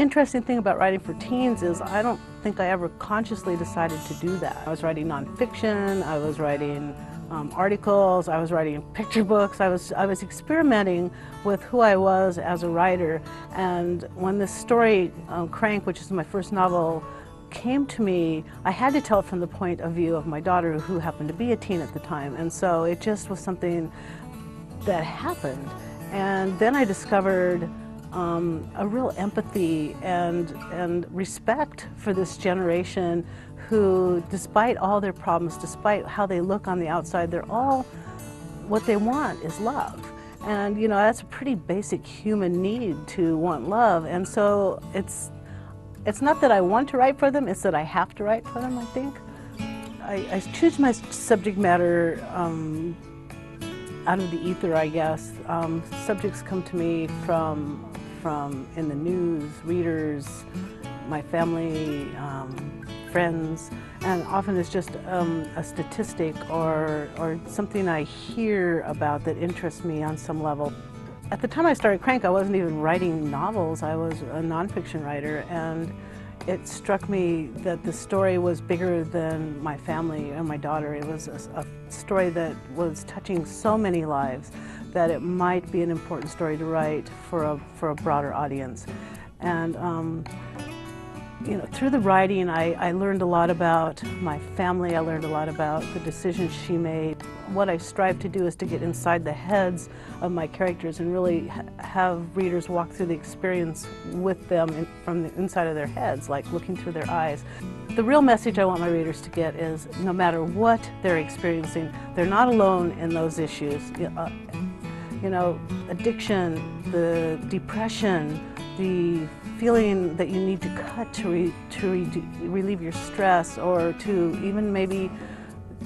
interesting thing about writing for teens is I don't think I ever consciously decided to do that. I was writing nonfiction, I was writing articles, I was writing picture books, I was experimenting with who I was as a writer. And when this story, Crank, which is my first novel, came to me, I had to tell it from the point of view of my daughter, who happened to be a teen at the time. And so it just was something that happened. And then I discovered a real empathy and respect for this generation who, despite all their problems, despite how they look on the outside, they're all, what they want is love. And you know, that's a pretty basic human need, to want love. And so it's not that I want to write for them, it's that I have to write for them, I think. I choose my subject matter out of the ether, I guess. Subjects come to me from in the news, readers, my family, friends, and often it's just a statistic or something I hear about that interests me on some level. At the time I started Crank, I wasn't even writing novels. I was a nonfiction writer, and it struck me that the story was bigger than my family and my daughter. It was a story that was touching so many lives that it might be an important story to write for a broader audience. And you know, through the writing, I learned a lot about my family. I learned a lot about the decisions she made. What I strive to do is to get inside the heads of my characters and really have readers walk through the experience with them from the inside of their heads, like looking through their eyes. The real message I want my readers to get is, no matter what they're experiencing, they're not alone in those issues. You know, addiction, the depression, the feeling that you need to cut to relieve your stress, or to even maybe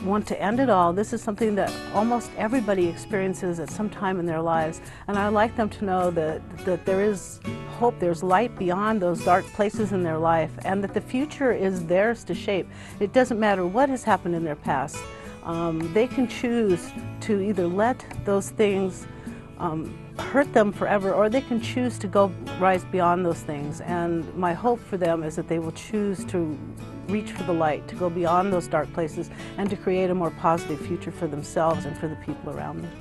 want to end it all. This is something that almost everybody experiences at some time in their lives, and I'd like them to know that there is hope, there's light beyond those dark places in their life, and that the future is theirs to shape. It doesn't matter what has happened in their past. They can choose to either let those things hurt them forever, or they can choose to rise beyond those things. And my hope for them is that they will choose to reach for the light, to go beyond those dark places, and to create a more positive future for themselves and for the people around them.